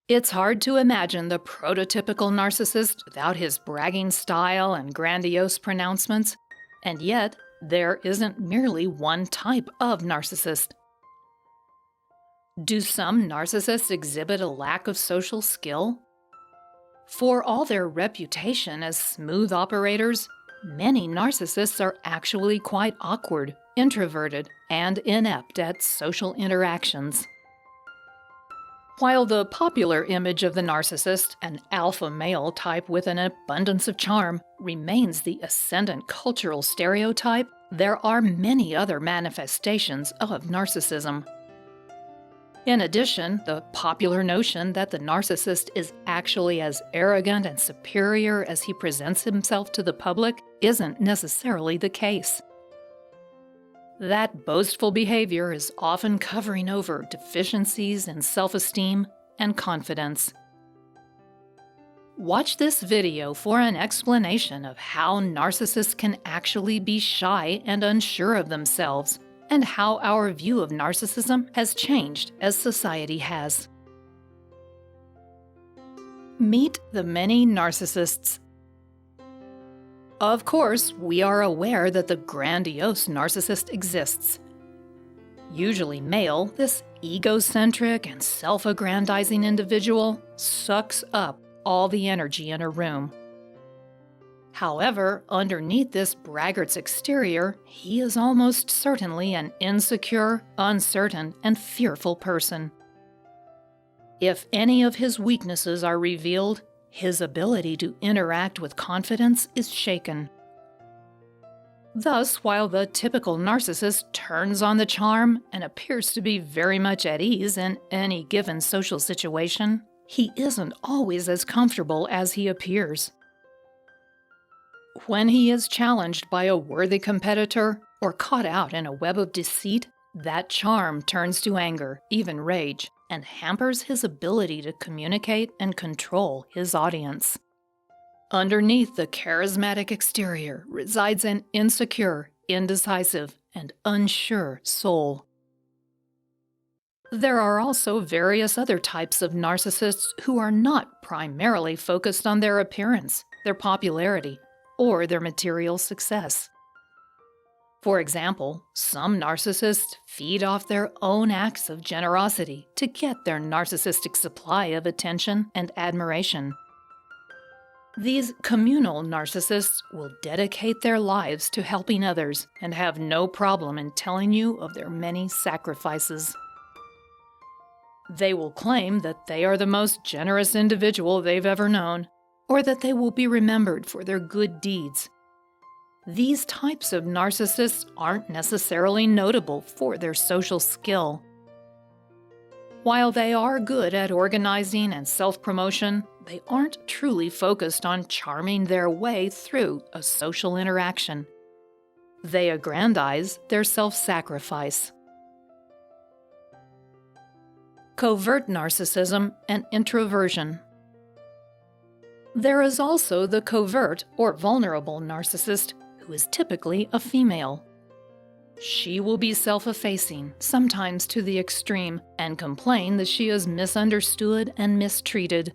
It's hard to imagine the prototypical narcissist without his bragging style and grandiose pronouncements, and yet there isn't merely one type of narcissist. Do some narcissists exhibit a lack of social skill? For all their reputation as smooth operators, many narcissists are actually quite awkward, introverted, and inept at social interactions. While the popular image of the narcissist, an alpha male type with an abundance of charm, remains the ascendant cultural stereotype, there are many other manifestations of narcissism. In addition, the popular notion that the narcissist is actually as arrogant and superior as he presents himself to the public isn't necessarily the case. That boastful behavior is often covering over deficiencies in self-esteem and confidence. Watch this video for an explanation of how narcissists can actually be shy and unsure of themselves, and how our view of narcissism has changed as society has. Meet the many narcissists. Of course, we are aware that the grandiose narcissist exists. Usually male, this egocentric and self-aggrandizing individual sucks up all the energy in a room. However, underneath this braggart's exterior, he is almost certainly an insecure, uncertain, and fearful person. If any of his weaknesses are revealed, his ability to interact with confidence is shaken. Thus, while the typical narcissist turns on the charm and appears to be very much at ease in any given social situation, he isn't always as comfortable as he appears. When he is challenged by a worthy competitor or caught out in a web of deceit, that charm turns to anger, even rage, and hampers his ability to communicate and control his audience. Underneath the charismatic exterior resides an insecure, indecisive, and unsure soul. There are also various other types of narcissists who are not primarily focused on their appearance, their popularity, or their material success. For example, some narcissists feed off their own acts of generosity to get their narcissistic supply of attention and admiration. These communal narcissists will dedicate their lives to helping others and have no problem in telling you of their many sacrifices. They will claim that they are the most generous individual they've ever known, or that they will be remembered for their good deeds. These types of narcissists aren't necessarily notable for their social skill. While they are good at organizing and self-promotion, they aren't truly focused on charming their way through a social interaction. They aggrandize their self-sacrifice. Covert narcissism and introversion. There is also the covert or vulnerable narcissist, who is typically a female. She will be self-effacing, sometimes to the extreme, and complain that she is misunderstood and mistreated.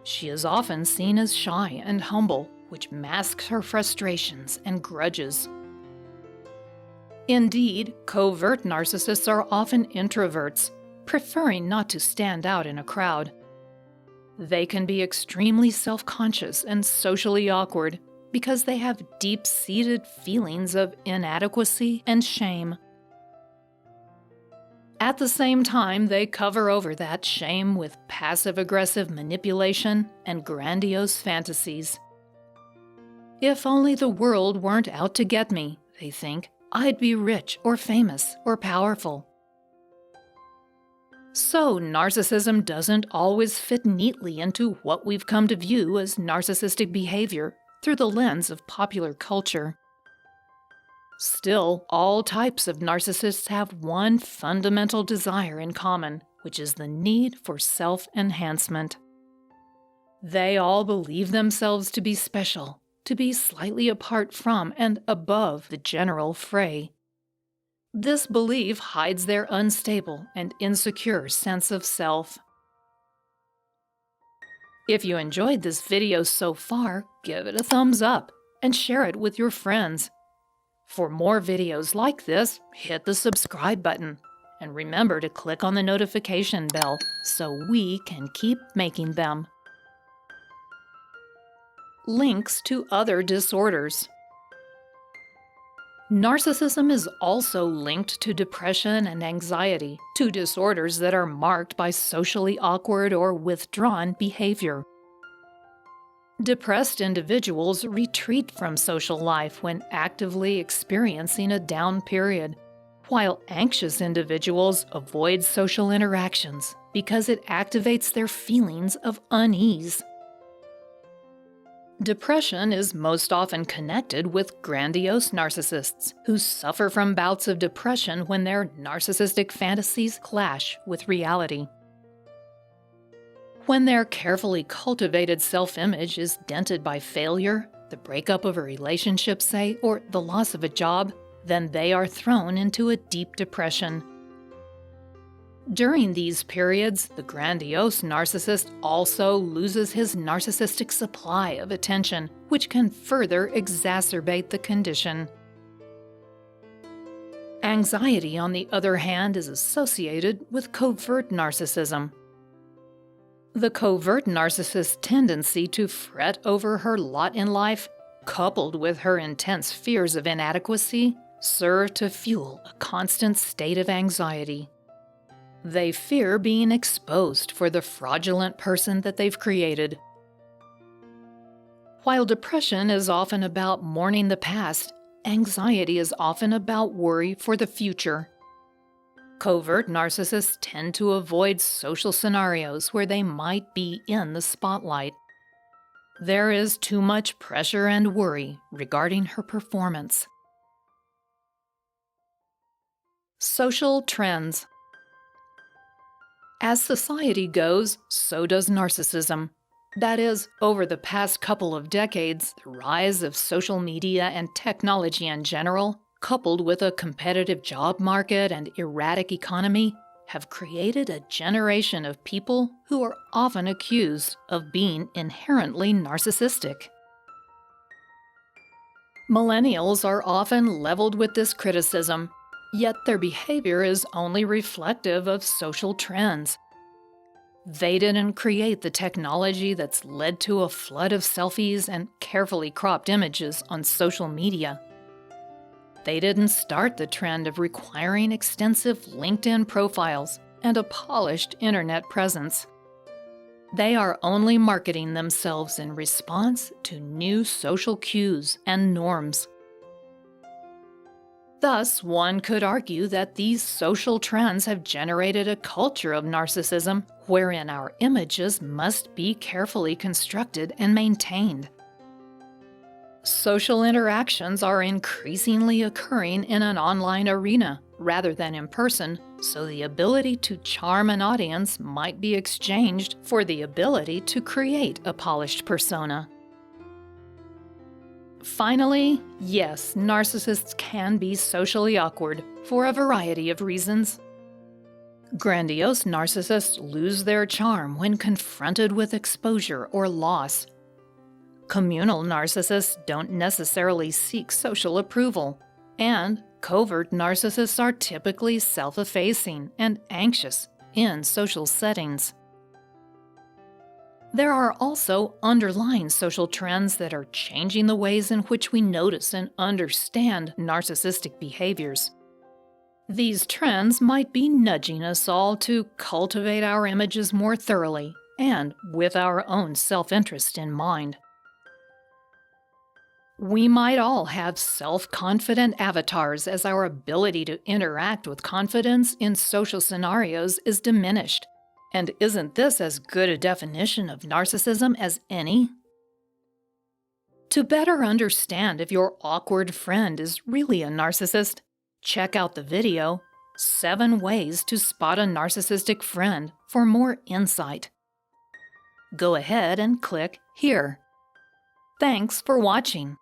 She is often seen as shy and humble, which masks her frustrations and grudges. Indeed, covert narcissists are often introverts, preferring not to stand out in a crowd. They can be extremely self-conscious and socially awkward because they have deep-seated feelings of inadequacy and shame. At the same time, they cover over that shame with passive-aggressive manipulation and grandiose fantasies. If only the world weren't out to get me, they think, I'd be rich or famous or powerful. So, narcissism doesn't always fit neatly into what we've come to view as narcissistic behavior through the lens of popular culture. Still, all types of narcissists have one fundamental desire in common, which is the need for self-enhancement. They all believe themselves to be special, to be slightly apart from and above the general fray. This belief hides their unstable and insecure sense of self. If you enjoyed this video so far, give it a thumbs up and share it with your friends. For more videos like this, hit the subscribe button and remember to click on the notification bell so we can keep making them. Links to other disorders. Narcissism is also linked to depression and anxiety, two disorders that are marked by socially awkward or withdrawn behavior. Depressed individuals retreat from social life when actively experiencing a down period, while anxious individuals avoid social interactions because it activates their feelings of unease. Depression is most often connected with grandiose narcissists who suffer from bouts of depression when their narcissistic fantasies clash with reality. When their carefully cultivated self-image is dented by failure, the breakup of a relationship, say, or the loss of a job, then they are thrown into a deep depression. During these periods, the grandiose narcissist also loses his narcissistic supply of attention, which can further exacerbate the condition. Anxiety, on the other hand, is associated with covert narcissism. The covert narcissist's tendency to fret over her lot in life, coupled with her intense fears of inadequacy, serve to fuel a constant state of anxiety. They fear being exposed for the fraudulent person that they've created. While depression is often about mourning the past, anxiety is often about worry for the future. Covert narcissists tend to avoid social scenarios where they might be in the spotlight. There is too much pressure and worry regarding her performance. Social trends. As society goes, so does narcissism. That is, over the past couple of decades, the rise of social media and technology in general, coupled with a competitive job market and erratic economy, have created a generation of people who are often accused of being inherently narcissistic. Millennials are often leveled with this criticism, yet their behavior is only reflective of social trends. They didn't create the technology that's led to a flood of selfies and carefully cropped images on social media. They didn't start the trend of requiring extensive LinkedIn profiles and a polished internet presence. They are only marketing themselves in response to new social cues and norms. Thus, one could argue that these social trends have generated a culture of narcissism wherein our images must be carefully constructed and maintained. Social interactions are increasingly occurring in an online arena rather than in person, so the ability to charm an audience might be exchanged for the ability to create a polished persona. Finally, yes, narcissists can be socially awkward for a variety of reasons. Grandiose narcissists lose their charm when confronted with exposure or loss. Communal narcissists don't necessarily seek social approval, and covert narcissists are typically self-effacing and anxious in social settings. There are also underlying social trends that are changing the ways in which we notice and understand narcissistic behaviors. These trends might be nudging us all to cultivate our images more thoroughly and with our own self-interest in mind. We might all have self-confident avatars as our ability to interact with confidence in social scenarios is diminished. And isn't this as good a definition of narcissism as any? To better understand if your awkward friend is really a narcissist, check out the video, 7 Ways to Spot a Narcissistic Friend, for more insight. Go ahead and click here. Thanks for watching.